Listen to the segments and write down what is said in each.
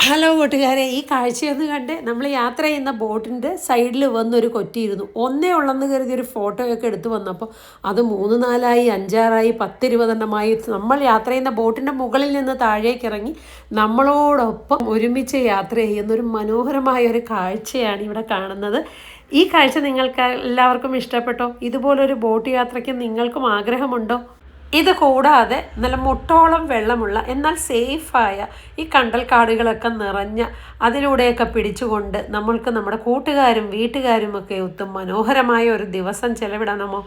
Hello കൂട്ടുകാരെ, ഈ കാഴ്ചയൊന്ന് കണ്ട് നമ്മൾ യാത്ര ചെയ്യുന്ന ബോട്ടിൻ്റെ സൈഡിൽ വന്നൊരു കൊറ്റിയിരുന്നു. ഒന്നേ ഉള്ളെന്ന് കരുതി ഒരു ഫോട്ടോയൊക്കെ എടുത്തു വന്നപ്പോൾ അത് 3, 4 5, 6 10, 20 നമ്മൾ യാത്ര ചെയ്യുന്ന ബോട്ടിൻ്റെ മുകളിൽ നിന്ന് താഴേക്ക് ഇറങ്ങി നമ്മളോടൊപ്പം ഒരുമിച്ച് യാത്ര ചെയ്യുന്ന ഒരു മനോഹരമായ ഒരു കാഴ്ചയാണ് ഇവിടെ കാണുന്നത്. ഈ കാഴ്ച നിങ്ങൾക്ക് എല്ലാവർക്കും ഇഷ്ടപ്പെട്ടോ? ഇതുപോലൊരു ബോട്ട് യാത്രയ്ക്ക് നിങ്ങൾക്കും ആഗ്രഹമുണ്ടോ? ഇത് കൂടാതെ നല്ല മുട്ടോളം വെള്ളമുള്ള എന്നാൽ സേഫായ ഈ കണ്ടൽക്കാടുകളൊക്കെ നിറഞ്ഞ അതിലൂടെയൊക്കെ പിടിച്ചുകൊണ്ട് നമ്മൾക്ക് നമ്മുടെ കൂട്ടുകാരും വീട്ടുകാരുമൊക്കെ ഒത്തും മനോഹരമായ ഒരു ദിവസം ചെലവിടണമോ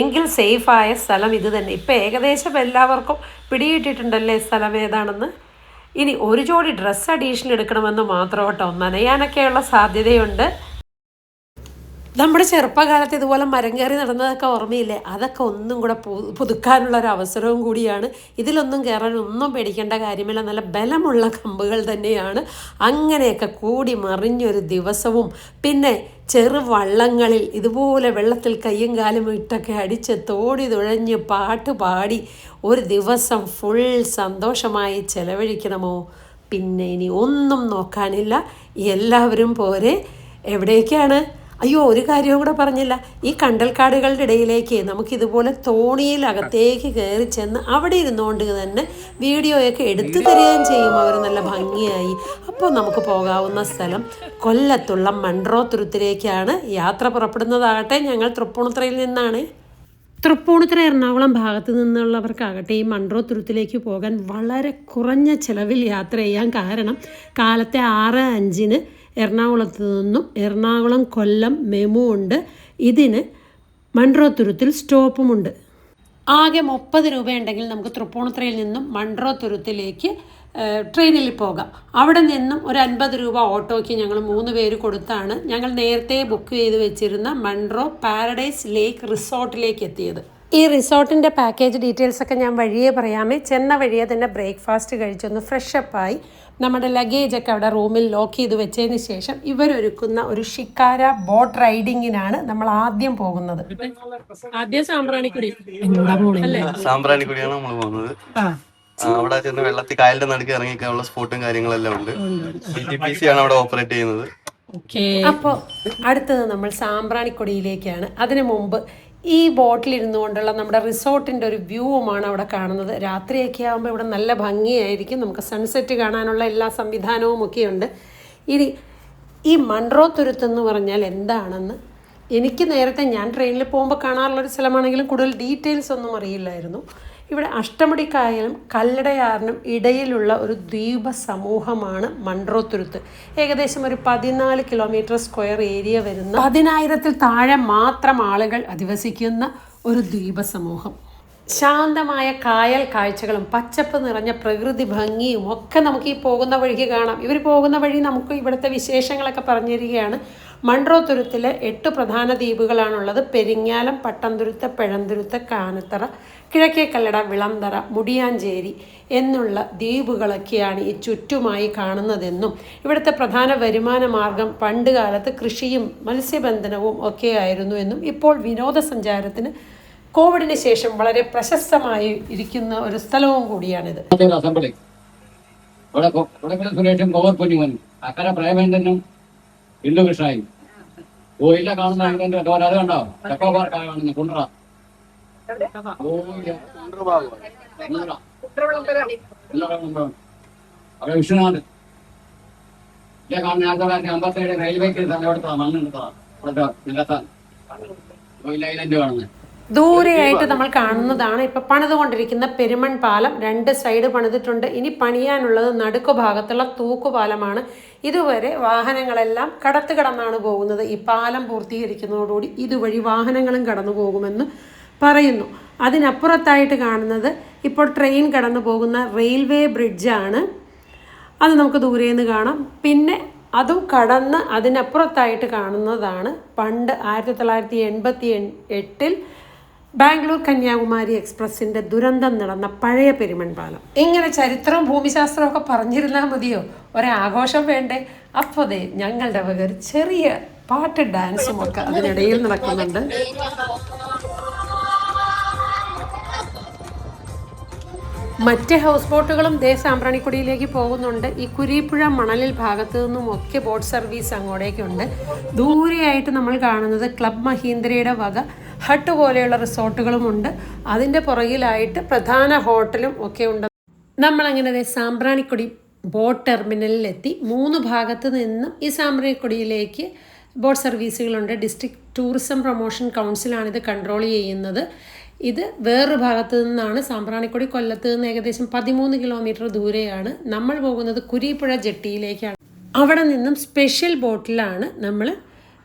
എങ്കിൽ സേഫായ സ്ഥലം ഇത് തന്നെ. ഇപ്പം ഏകദേശം എല്ലാവർക്കും പിടിയിട്ടിട്ടുണ്ടല്ലേ സ്ഥലം ഏതാണെന്ന്. ഇനി ഒരു ജോഡി ഡ്രസ്സ് അഡീഷണൽ എടുക്കണമെന്ന് മാത്രം കേട്ടോ, നനയാനൊക്കെയുള്ള സാധ്യതയുണ്ട്. നമ്മുടെ ചെറുപ്പകാലത്ത് ഇതുപോലെ മരം കയറി നടന്നതൊക്കെ ഓർമ്മയില്ലേ? അതൊക്കെ ഒന്നും കൂടെ പുതുക്കാനുള്ള ഒരു അവസരവും കൂടിയാണ്. ഇതിലൊന്നും കയറാൻ ഒന്നും പേടിക്കേണ്ട കാര്യമില്ല, നല്ല ബലമുള്ള കമ്പുകൾ തന്നെയാണ്. അങ്ങനെയൊക്കെ കൂടി മറിഞ്ഞൊരു ദിവസവും പിന്നെ ചെറുവള്ളങ്ങളിൽ ഇതുപോലെ വെള്ളത്തിൽ കയ്യും കാലും ഇട്ടൊക്കെ അടിച്ച് തോടി തുഴഞ്ഞ് പാട്ട് പാടി ഒരു ദിവസം ഫുൾ സന്തോഷമായി ചെലവഴിക്കണമോ? പിന്നെ ഇനി ഒന്നും നോക്കാനില്ല, എല്ലാവരും പോരെ. എവിടേക്കാണ്? അയ്യോ, ഒരു കാര്യവും കൂടെ പറഞ്ഞില്ല. ഈ കണ്ടൽക്കാടുകളുടെ ഇടയിലേക്ക് നമുക്കിതുപോലെ തോണിയിൽ അകത്തേക്ക് കയറി ചെന്ന് അവിടെ ഇരുന്നുകൊണ്ട് തന്നെ വീഡിയോയൊക്കെ എടുത്തു തരികയും ചെയ്യും അവർ നല്ല ഭംഗിയായി. അപ്പോൾ നമുക്ക് പോകാവുന്ന സ്ഥലം കൊല്ലത്തുള്ള മൺട്രോത്തുരുത്തിലേക്കാണ്. യാത്ര പുറപ്പെടുന്നതാകട്ടെ ഞങ്ങൾ തൃപ്പൂണിത്തുറയിൽ നിന്നാണ്. തൃപ്പൂണിത്തുറ എറണാകുളം ഭാഗത്ത് നിന്നുള്ളവർക്കാകട്ടെ ഈ മൺട്രോത്തുരുത്തിലേക്ക് പോകാൻ വളരെ കുറഞ്ഞ ചിലവിൽ യാത്ര ചെയ്യാൻ. കാരണം കാലത്തെ 6:05 എറണാകുളത്ത് നിന്നും എറണാകുളം കൊല്ലം മെമു ഉണ്ട്. ഇതിന് മൺട്രോത്തുരുത്തിൽ സ്റ്റോപ്പുമുണ്ട്. ആകെ 30 രൂപയുണ്ടെങ്കിൽ നമുക്ക് തൃപ്പൂണിത്തുറയിൽ നിന്നും മൺട്രോത്തുരുത്തിലേക്ക് ട്രെയിനിൽ പോകാം. അവിടെ നിന്നും ഒരു 50 രൂപ ഓട്ടോയ്ക്ക് ഞങ്ങൾ 3 പേര് കൊടുത്താണ് ഞങ്ങൾ നേരത്തെ ബുക്ക് ചെയ്ത് വെച്ചിരുന്ന മൺട്രോ പാരഡൈസ് ലേക്ക് റിസോർട്ടിലേക്ക് എത്തിയത്. ഈ റിസോർട്ടിൻ്റെ പാക്കേജ് ഡീറ്റെയിൽസൊക്കെ ഞാൻ വഴിയേ പറയാമേ. ചെന്ന വഴിയെ തന്നെ ബ്രേക്ക്ഫാസ്റ്റ് കഴിച്ചൊന്ന് ഫ്രഷപ്പായി നമ്മുടെ ലഗേജൊക്കെ അവിടെ റൂമിൽ ലോക്ക് ചെയ്ത് വെച്ചതിന് ശേഷം ഇവരൊരുക്കുന്ന ഒരു ഷിക്കാര ബോട്ട് റൈഡിങ്ങിനാണ് നമ്മൾ ആദ്യം പോകുന്നത്. ആദ്യം സാമ്പ്രാണിക്കുടിയാണ് നമ്മൾ പോകുന്നത്. അവിടെ ചെന്ന് വെള്ളത്തിൽ കായലിന്റെ നടുക്ക് ഇറങ്ങിക്കാനുള്ള സ്പോട്ടും കാര്യങ്ങളെല്ലാം ഉണ്ട്. CTPC ആണ് അവിടെ ഓപ്പറേറ്റ് ചെയ്യുന്നത്. അപ്പോൾ അടുത്തത് നമ്മൾ സാമ്പ്രാണിക്കൊടിയിലേക്കാണ്. അതിനു മുമ്പ് ഈ ബോട്ടിലിരുന്നു കൊണ്ടുള്ള നമ്മുടെ റിസോർട്ടിൻ്റെ ഒരു വ്യൂവുമാണ് അവിടെ കാണുന്നത്. രാത്രിയൊക്കെ ആകുമ്പോൾ ഇവിടെ നല്ല ഭംഗിയായിരിക്കും. നമുക്ക് സൺസെറ്റ് കാണാനുള്ള എല്ലാ സംവിധാനവും ഒക്കെയുണ്ട്. ഇനി ഈ മൺട്രോത്തുരുത്തെന്ന് പറഞ്ഞാൽ എന്താണെന്ന് എനിക്ക് നേരത്തെ ഞാൻ ട്രെയിനിൽ പോകുമ്പോൾ കാണാറുള്ളൊരു സ്ഥലമാണെങ്കിലും കൂടുതൽ ഡീറ്റെയിൽസ് ഒന്നും അറിയില്ലായിരുന്നു. ഇവിടെ അഷ്ടമുടിക്കായലും കല്ലടയാറിനും ഇടയിലുള്ള ഒരു ദ്വീപ സമൂഹമാണ് മൺട്രോത്തുരുത്ത്. ഏകദേശം ഒരു 14 കിലോമീറ്റർ സ്ക്വയർ ഏരിയ വരുന്ന 10,000-ൽ താഴെ മാത്രം ആളുകൾ അധിവസിക്കുന്ന ഒരു ദ്വീപ സമൂഹം. ശാന്തമായ കായൽ കാഴ്ചകളും പച്ചപ്പ് നിറഞ്ഞ പ്രകൃതി ഭംഗിയും ഒക്കെ നമുക്ക് ഈ പോകുന്ന വഴിക്ക് കാണാം. ഇവർ പോകുന്ന വഴി നമുക്ക് ഇവിടുത്തെ വിശേഷങ്ങളൊക്കെ പറഞ്ഞു തരികയാണ്. മൺട്രോത്തുരുത്തിലെ 8 പ്രധാന ദ്വീപുകളാണുള്ളത്. പെരിങ്ങാലം, പട്ടംതുരുത്ത്, പെഴന്തുരുത്ത്, കാനത്തറ, കിഴക്കേ കല്ലട, വിളന്തറ, മുടിയാഞ്ചേരി എന്നുള്ള ദ്വീപുകളൊക്കെയാണ് ഈ ചുറ്റുമായി കാണുന്നതെന്നും ഇവിടുത്തെ പ്രധാന വരുമാന മാർഗം പണ്ട് കാലത്ത് കൃഷിയും മത്സ്യബന്ധനവും ഒക്കെ ആയിരുന്നു എന്നും ഇപ്പോൾ വിനോദസഞ്ചാരത്തിന് കോവിഡിന് ശേഷം വളരെ പ്രശസ്തമായി ഇരിക്കുന്ന ഒരു സ്ഥലവും കൂടിയാണിത്. ഇല്ലു കൃഷ്ണായി ഓയില കാണുന്ന അത് കണ്ടോ? ചക്കോ പാർക്കാണ് കാണുന്നത്. കുണ്ട്ര വിശ്വനാഥ് ഇല്ല കാണുന്ന 1957 റെയിൽവേക്ക് സ്ഥലമെടുത്തതാ, മണ്ണെടുത്തതാ. ഇവിടുത്തെ നിലത്താൻ ഓയിൽ ഐലൻഡ് കാണുന്നത്. ദൂരെയായിട്ട് നമ്മൾ കാണുന്നതാണ് ഇപ്പം പണിതുകൊണ്ടിരിക്കുന്ന പെരുമൺ പാലം. 2 സൈഡ് പണിതിട്ടുണ്ട്. ഇനി പണിയാനുള്ളത് നടുക്കു ഭാഗത്തുള്ള തൂക്കുപാലമാണ്. ഇതുവരെ വാഹനങ്ങളെല്ലാം കടന്നാണ് പോകുന്നത്. ഈ പാലം പൂർത്തീകരിക്കുന്നതോടുകൂടി ഇതുവഴി വാഹനങ്ങളും കടന്നു പോകുമെന്ന് പറയുന്നു. അതിനപ്പുറത്തായിട്ട് കാണുന്നത് ഇപ്പോൾ ട്രെയിൻ കടന്നു പോകുന്ന റെയിൽവേ ബ്രിഡ്ജാണ്. അത് നമുക്ക് ദൂരെ നിന്ന് കാണാം. പിന്നെ അതും കടന്ന് അതിനപ്പുറത്തായിട്ട് കാണുന്നതാണ് പണ്ട് 1988-ൽ ബാംഗ്ലൂർ കന്യാകുമാരി എക്സ്പ്രസിൻ്റെ ദുരന്തം നടന്ന പഴയ പെരുമൺ പാലം. ഇങ്ങനെ ചരിത്രവും ഭൂമിശാസ്ത്രവും ഒക്കെ പറഞ്ഞിരുന്നാൽ മതിയോ? ഒരാഘോഷം വേണ്ടേ? അപ്പോൾ ദേ ഞങ്ങളുടെ വക ഒരു ചെറിയ പാട്ട് ഡാൻസും ഒക്കെ അതിനിടയിൽ നടക്കുന്നുണ്ട്. മറ്റ് ഹൗസ് ബോട്ടുകളും ദേ സാമ്പ്രാണിക്കൊടിയിലേക്ക് പോകുന്നുണ്ട്. ഈ കുരീപ്പുഴ മണലിൽ ഭാഗത്തു നിന്നും ഒക്കെ ബോട്ട് സർവീസ് അങ്ങോട്ടേക്കുണ്ട്. ദൂരെയായിട്ട് നമ്മൾ കാണുന്നത് ക്ലബ് മഹീന്ദ്രയുടെ വക ഹട്ട് പോലെയുള്ള റിസോർട്ടുകളുമുണ്ട്. അതിൻ്റെ പുറകിലായിട്ട് പ്രധാന ഹോട്ടലും ഒക്കെ ഉണ്ട്. നമ്മളങ്ങനെ ദേ സാമ്പ്രാണിക്കൊടി ബോട്ട് ടെർമിനലിലെത്തി. 3 ഭാഗത്ത് നിന്നും ഈ സാമ്പ്രാണിക്കൊടിയിലേക്ക് ബോട്ട് സർവീസുകളുണ്ട്. ഡിസ്ട്രിക്ട് ടൂറിസം പ്രൊമോഷൻ കൗൺസിലാണിത് കൺട്രോൾ ചെയ്യുന്നത്. ഇത് വേറൊരു ഭാഗത്തു നിന്നാണ്. സാമ്പ്രാണിക്കൊടി കൊല്ലത്ത് നിന്ന് ഏകദേശം 13 കിലോമീറ്റർ ദൂരെയാണ്. നമ്മൾ പോകുന്നത് കുരീപ്പുഴ ജെട്ടിയിലേക്കാണ്. അവിടെ നിന്നും സ്പെഷ്യൽ ബോട്ടിലാണ് നമ്മൾ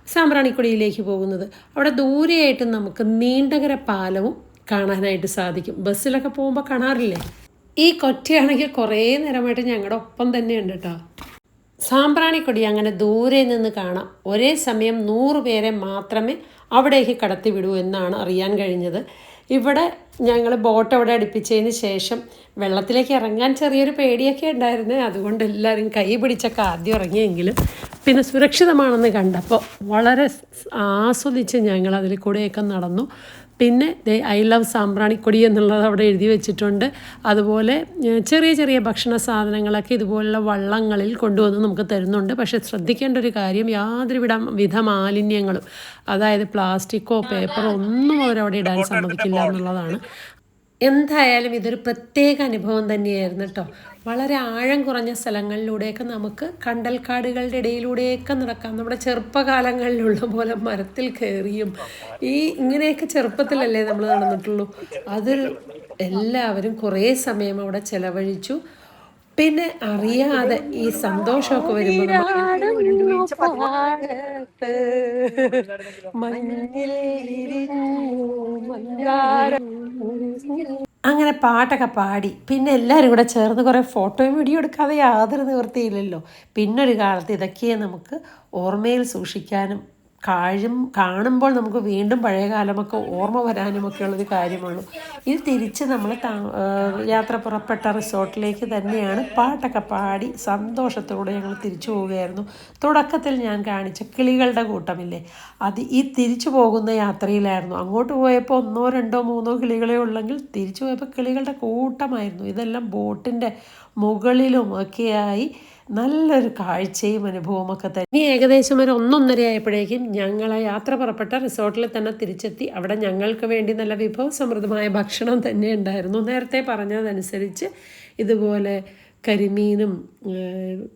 സാമ്പ്രാണിക്കൊടിയിലേക്ക് പോകുന്നത്. അവിടെ ദൂരെയായിട്ട് നമുക്ക് നീണ്ടകര പാലവും കാണാനായിട്ട് സാധിക്കും. ബസ്സിലൊക്കെ പോകുമ്പോൾ കാണാറില്ലേ? ഈ കൊറ്റയാണെങ്കിൽ കുറേ നേരമായിട്ട് ഞങ്ങളുടെ ഒപ്പം തന്നെയുണ്ട് കേട്ടോ. സാമ്പ്രാണിക്കൊടി അങ്ങനെ ദൂരെ നിന്ന് കാണാം. ഒരേ സമയം 100 പേരെ മാത്രമേ അവിടേക്ക് കടത്തി വിടൂ എന്നാണ് അറിയാൻ കഴിഞ്ഞത്. ഇവിടെ ഞങ്ങൾ ബോട്ട് അവിടെ അടുപ്പിച്ചതിന് ശേഷം വെള്ളത്തിലേക്ക് ഇറങ്ങാൻ ചെറിയൊരു പേടിയൊക്കെ ഉണ്ടായിരുന്നു. അതുകൊണ്ട് എല്ലാവരും കൈ പിടിച്ചൊക്കെ ആദ്യം ഇറങ്ങിയെങ്കിലും പിന്നെ സുരക്ഷിതമാണെന്ന് കണ്ടപ്പോൾ വളരെ ആസ്വദിച്ച് ഞങ്ങൾ അതിൽ കൂടെയൊക്കെ നടന്നു. പിന്നെ ഐ ലവ് സാമ്പ്രാണിക്കൊടി എന്നുള്ളത് അവിടെ എഴുതി വെച്ചിട്ടുണ്ട്. അതുപോലെ ചെറിയ ചെറിയ ഭക്ഷണ സാധനങ്ങളൊക്കെ ഇതുപോലുള്ള വള്ളങ്ങളിൽ കൊണ്ടുവന്ന് നമുക്ക് തരുന്നുണ്ട്. പക്ഷേ ശ്രദ്ധിക്കേണ്ട ഒരു കാര്യം, യാതൊരു വിധ മാലിന്യങ്ങളും, അതായത് പ്ലാസ്റ്റിക്കോ പേപ്പറോ ഒന്നും അവരവിടെ ഇടാൻ സമ്മതിക്കില്ല എന്നുള്ളതാണ്. എന്തായാലും ഇതൊരു പ്രത്യേക അനുഭവം തന്നെയായിരുന്നു കേട്ടോ. വളരെ ആഴം കുറഞ്ഞ സ്ഥലങ്ങളിലൂടെയൊക്കെ നമുക്ക് കണ്ടൽക്കാടുകളുടെ ഇടയിലൂടെയൊക്കെ നടക്കാം. നമ്മുടെ ചെറുപ്പകാലങ്ങളിലുള്ള പോലെ മരത്തിൽ കയറിയും ഇങ്ങനെയൊക്കെ ചെറുപ്പത്തിലല്ലേ നമ്മൾ നടന്നിട്ടുള്ളൂ. അതിൽ എല്ലാവരും കുറേ സമയം അവിടെ ചിലവഴിച്ചു. പിന്നെ അറിയാതെ ഈ സന്തോഷമൊക്കെ വരുമ്പോൾ അങ്ങനെ പാട്ടൊക്കെ പാടി പിന്നെ എല്ലാവരും കൂടെ ചേർന്ന് കുറേ ഫോട്ടോയും വീഡിയോ എടുക്കാതെ യാതൊരു നിവൃത്തിയില്ലല്ലോ. പിന്നൊരു കാലത്ത് ഇതൊക്കെ നമുക്ക് ഓർമ്മയിൽ സൂക്ഷിക്കാനും കാണുമ്പോൾ നമുക്ക് വീണ്ടും പഴയ കാലമൊക്കെ ഓർമ്മ വരാനുമൊക്കെ ഉള്ളൊരു കാര്യമുള്ളൂ. ഇത് തിരിച്ച് നമ്മൾ യാത്ര പുറപ്പെട്ട റിസോർട്ടിലേക്ക് തന്നെയാണ്. പാട്ടൊക്കെ പാടി സന്തോഷത്തോടെ ഞങ്ങൾ തിരിച്ചു പോവുകയായിരുന്നു. തുടക്കത്തിൽ ഞാൻ കാണിച്ച കിളികളുടെ കൂട്ടമില്ലേ, അത് ഈ തിരിച്ചു പോകുന്ന യാത്രയിലായിരുന്നു. അങ്ങോട്ട് പോയപ്പോൾ 1, 2, 3 കിളികളെ ഉള്ളെങ്കിൽ തിരിച്ചു പോയപ്പോൾ കിളികളുടെ കൂട്ടമായിരുന്നു. ഇതെല്ലാം ബോട്ടിൻ്റെ മുകളിലും ഒക്കെയായി നല്ലൊരു കാഴ്ചയും അനുഭവമൊക്കെ തന്നെ. ഇനി ഏകദേശം ഒരു 1:30 ആയപ്പോഴേക്കും ഞങ്ങൾ യാത്ര പുറപ്പെട്ട റിസോർട്ടിൽ തന്നെ തിരിച്ചെത്തി. അവിടെ ഞങ്ങൾക്ക് വേണ്ടി നല്ല വിഭവസമൃദ്ധമായ ഭക്ഷണം തന്നെ ഉണ്ടായിരുന്നു. നേരത്തെ പറഞ്ഞതനുസരിച്ച് ഇതുപോലെ കരിമീനും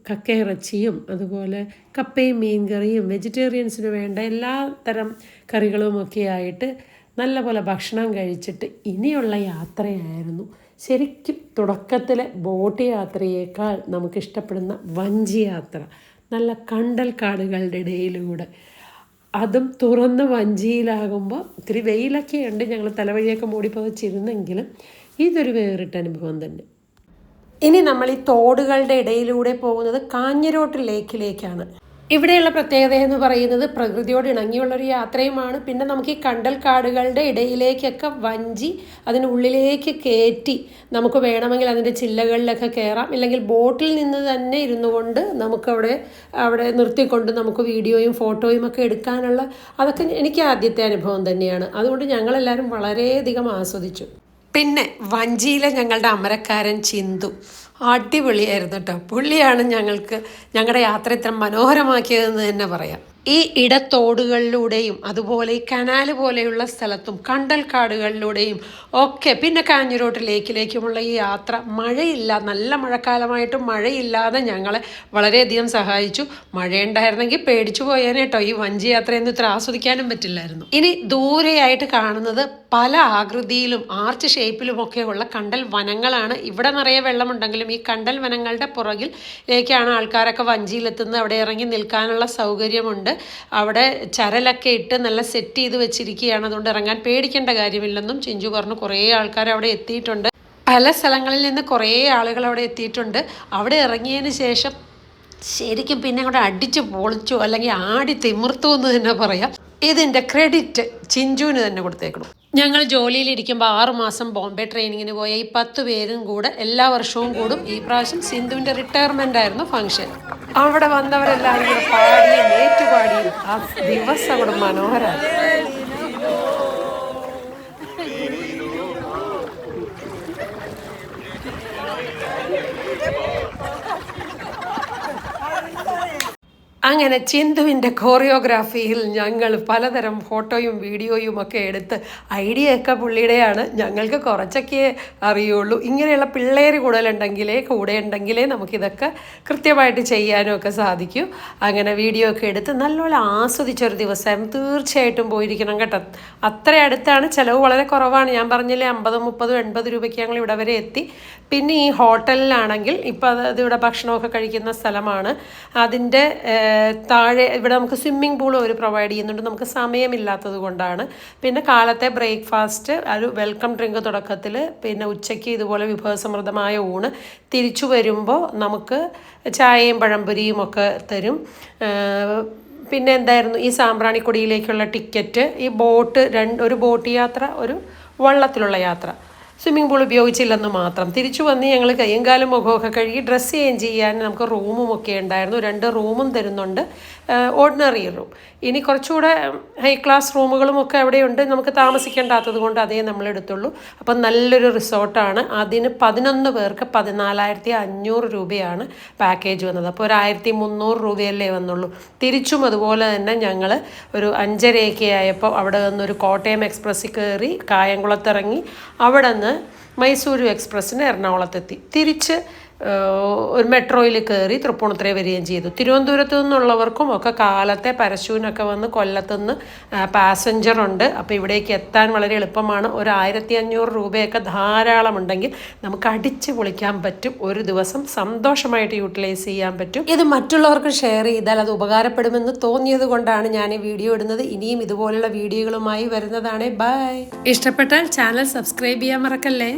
കക്കയിറച്ചിയും അതുപോലെ കപ്പയും മീൻ കറിയും വെജിറ്റേറിയൻസിന് വേണ്ട എല്ലാ തരം കറികളുമൊക്കെ ആയിട്ട് നല്ലപോലെ ഭക്ഷണം കഴിച്ചിട്ട് ഇനിയുള്ള യാത്രയായിരുന്നു. ശരിക്കും തുടക്കത്തിലെ ബോട്ട് യാത്രയേക്കാൾ നമുക്കിഷ്ടപ്പെടുന്ന വഞ്ചി യാത്ര, നല്ല കണ്ടൽക്കാടുകളുടെ ഇടയിലൂടെ, അതും തുറന്ന വഞ്ചിയിലാകുമ്പോൾ ഇത്തിരി വെയിലൊക്കെ ഉണ്ട്. ഞങ്ങൾ തലവഴിയൊക്കെ മൂടിപ്പോച്ചിരുന്നെങ്കിലും ഇതൊരു വേറിട്ട അനുഭവം തന്നെ. ഇനി നമ്മൾ ഈ തോടുകളുടെ ഇടയിലൂടെ പോകുന്നത് കാഞ്ഞിരോട്ട് ലേക്കിലേക്കാണ്. ഇവിടെയുള്ള പ്രത്യേകത എന്ന് പറയുന്നത് പ്രകൃതിയോട് ഇണങ്ങിയുള്ളൊരു യാത്രയുമാണ്. പിന്നെ നമുക്ക് ഈ കണ്ടൽക്കാടുകളുടെ ഇടയിലേക്കൊക്കെ വഞ്ചി അതിനുള്ളിലേക്ക് കയറ്റി നമുക്ക് വേണമെങ്കിൽ അതിൻ്റെ ചില്ലകളിലൊക്കെ കയറാം. ഇല്ലെങ്കിൽ ബോട്ടിൽ നിന്ന് തന്നെ ഇരുന്നു കൊണ്ട് അവിടെ നിർത്തിക്കൊണ്ട് നമുക്ക് വീഡിയോയും ഫോട്ടോയും ഒക്കെ എടുക്കാനുള്ള, അതൊക്കെ എനിക്ക് ആദ്യത്തെ അനുഭവം തന്നെയാണ്. അതുകൊണ്ട് ഞങ്ങളെല്ലാവരും വളരെയധികം ആസ്വദിച്ചു. പിന്നെ വഞ്ചിയിലെ ഞങ്ങളുടെ അമരക്കാരൻ ചിന്തു അടിപൊളിയായിരുന്നു കേട്ടോ. പുള്ളിയാണ് ഞങ്ങളുടെ യാത്ര ഇത്ര മനോഹരമാക്കിയതെന്ന് തന്നെ പറയാം. ഈ ഇടത്തോടുകളിലൂടെയും അതുപോലെ ഈ കനാല് പോലെയുള്ള സ്ഥലത്തും കണ്ടൽക്കാടുകളിലൂടെയും ഒക്കെ പിന്നെ കാഞ്ഞിരോട്ട് ലേക്കിലേക്കുമുള്ള ഈ യാത്ര മഴയില്ല, നല്ല മഴക്കാലമായിട്ടും മഴയില്ലാതെ ഞങ്ങളെ വളരെയധികം സഹായിച്ചു. മഴയുണ്ടായിരുന്നെങ്കിൽ പേടിച്ചു പോയേനെ കേട്ടോ. ഈ വഞ്ചി യാത്രയൊന്നും ഇത്ര ആസ്വദിക്കാനും പറ്റില്ലായിരുന്നു. ഇനി ദൂരെയായിട്ട് കാണുന്നത് പല ആകൃതിയിലും ആർച്ച് ഷേപ്പിലുമൊക്കെ ഉള്ള കണ്ടൽ വനങ്ങളാണ്. ഇവിടെ നിറയെ വെള്ളമുണ്ടെങ്കിലും ഈ കണ്ടൽ വനങ്ങളുടെ പുറകിലേക്കാണ് ആൾക്കാരൊക്കെ വഞ്ചിയിലെത്തുന്നത്. അവിടെ ഇറങ്ങി നിൽക്കാനുള്ള സൗകര്യമുണ്ട്. അവിടെ ചരലൊക്കെ ഇട്ട് നല്ല സെറ്റ് ചെയ്ത് വെച്ചിരിക്കുകയാണ്. അതുകൊണ്ട് ഇറങ്ങാൻ പേടിക്കേണ്ട കാര്യമില്ലെന്നും ചിഞ്ചു പറഞ്ഞു. കുറേ ആൾക്കാർ അവിടെ എത്തിയിട്ടുണ്ട്. പല സ്ഥലങ്ങളിൽ നിന്ന് കുറേ ആളുകൾ അവിടെ എത്തിയിട്ടുണ്ട്. അവിടെ ഇറങ്ങിയതിന് ശേഷം ശരിക്കും പിന്നെ അങ്ങോട്ട് അടിച്ച് പൊളിച്ചു, അല്ലെങ്കിൽ ആടി തിമിർത്തു എന്ന് തന്നെ പറയാം. ഇതിൻ്റെ ക്രെഡിറ്റ് ചിഞ്ചുവിന് തന്നെ കൊടുത്തേക്കണം. ഞങ്ങൾ ജോലിയിലിരിക്കുമ്പോൾ 6 മാസം ബോംബെ ട്രെയിനിങ്ങിന് പോയ ഈ 10 പേരും കൂടെ എല്ലാ വർഷവും കൂടും. ഈ പ്രാവശ്യം സിന്ധുവിൻ്റെ റിട്ടയർമെൻ്റ് ആയിരുന്നു ഫംഗ്ഷൻ. അവിടെ വന്നവരെല്ലാവരും കൂടെ പാടിയും ഏറ്റുപാടിയും ആ ദിവസം അവിടെ മനോഹരമാണ്. അങ്ങനെ ചിന്തുവിൻ്റെ കോറിയോഗ്രാഫിയിൽ ഞങ്ങൾ പലതരം ഫോട്ടോയും വീഡിയോയും ഒക്കെ എടുത്ത് ഐഡിയ ഒക്കെ പുള്ളിയുടെയാണ്. ഞങ്ങൾക്ക് കുറച്ചൊക്കെ അറിയുള്ളൂ. ഇങ്ങനെയുള്ള പിള്ളേർ കൂടെ ഉണ്ടെങ്കിലേ നമുക്കിതൊക്കെ കൃത്യമായിട്ട് ചെയ്യാനും ഒക്കെ സാധിക്കും. അങ്ങനെ വീഡിയോ ഒക്കെ എടുത്ത് നല്ലപോലെ ആസ്വദിച്ചൊരു ദിവസം തീർച്ചയായിട്ടും പോയിരിക്കണം കേട്ടോ. അത്ര അടുത്താണ്, ചിലവ് വളരെ കുറവാണ്. ഞാൻ പറഞ്ഞില്ലേ 50, 30, 80 രൂപയ്ക്ക് ഞങ്ങൾ ഇവിടെ വരെ എത്തി. പിന്നെ ഈ ഹോട്ടലിലാണെങ്കിൽ ഇപ്പോൾ അത് ഇവിടെ ഭക്ഷണമൊക്കെ കഴിക്കുന്ന സ്ഥലമാണ്. അതിൻ്റെ താഴെ ഇവിടെ നമുക്ക് സ്വിമ്മിംഗ് പൂളും അവർ പ്രൊവൈഡ് ചെയ്യുന്നുണ്ട്. നമുക്ക് സമയമില്ലാത്തത് കൊണ്ടാണ്. പിന്നെ കാലത്തെ ബ്രേക്ക്ഫാസ്റ്റ്, ഒരു വെൽക്കം ഡ്രിങ്ക് തുടക്കത്തിൽ, പിന്നെ ഉച്ചയ്ക്ക് ഇതുപോലെ വിഭവസമൃദ്ധമായ ഊണ്, തിരിച്ചു വരുമ്പോൾ നമുക്ക് ചായയും പഴംപൊരിയും ഒക്കെ തരും. പിന്നെ എന്തായിരുന്നു ഈ സാമ്പ്രാണിക്കൊടിയിലേക്കുള്ള ടിക്കറ്റ്, ഈ ബോട്ട്, ഒരു ബോട്ട് യാത്ര, ഒരു വള്ളത്തിലുള്ള യാത്ര, സ്വിമ്മിംഗ് പൂൾ ഉപയോഗിച്ചില്ലെന്ന് മാത്രം. തിരിച്ചു വന്ന് ഞങ്ങൾ കയ്യും കാലും മുഖമൊക്കെ കഴുകി ഡ്രസ്സ് ചേഞ്ച് ചെയ്യാൻ നമുക്ക് റൂമും ഒക്കെ ഉണ്ടായിരുന്നു. 2 റൂമും തരുന്നുണ്ട്, ഓർഡിനറി റൂം. ഇനി കുറച്ചുകൂടെ ഹൈ ക്ലാസ് റൂമുകളും ഒക്കെ അവിടെയുണ്ട്. നമുക്ക് താമസിക്കേണ്ടാത്തത് കൊണ്ട് അതേ നമ്മൾ എടുത്തുള്ളൂ. അപ്പം നല്ലൊരു റിസോർട്ടാണ്. അതിന് 11 പേർക്ക് 14,500 രൂപയാണ് പാക്കേജ് വന്നത്. അപ്പോൾ ഒരു 1,300 രൂപയല്ലേ വന്നുള്ളൂ. തിരിച്ചും അതുപോലെ തന്നെ ഞങ്ങൾ ഒരു 5:30 ആയപ്പോൾ അവിടെ നിന്നൊരു കോട്ടയം എക്സ്പ്രസ്സിൽ കയറി കായംകുളത്തിറങ്ങി അവിടെ നിന്ന് മൈസൂരു എക്സ്പ്രസ്സിന് എറണാകുളത്തെത്തി. തിരിച്ച് ഒരു മെട്രോയിൽ കയറി തൃപ്പൂണിത്തുറ വരികയും ചെയ്തു. തിരുവനന്തപുരത്ത് നിന്നുള്ളവർക്കും ഒക്കെ കാലത്തെ പരശുവിനൊക്കെ വന്ന് കൊല്ലത്തുനിന്ന് പാസഞ്ചറുണ്ട്. അപ്പോൾ ഇവിടേക്ക് എത്താൻ വളരെ എളുപ്പമാണ്. ഒരു 1,500 രൂപയൊക്കെ ധാരാളമുണ്ടെങ്കിൽ നമുക്ക് അടിച്ച് പൊളിക്കാൻ പറ്റും. ഒരു ദിവസം സന്തോഷമായിട്ട് യൂട്ടിലൈസ് ചെയ്യാൻ പറ്റും. ഇത് മറ്റുള്ളവർക്ക് ഷെയർ ചെയ്താൽ അത് ഉപകാരപ്പെടുമെന്ന് തോന്നിയത് കൊണ്ടാണ് ഞാൻ ഈ വീഡിയോ ഇടുന്നത്. ഇനിയും ഇതുപോലുള്ള വീഡിയോകളുമായി വരുന്നതാണ്. ബൈ. ഇഷ്ടപ്പെട്ടാൽ ചാനൽ സബ്സ്ക്രൈബ് ചെയ്യാൻ മറക്കല്ലേ.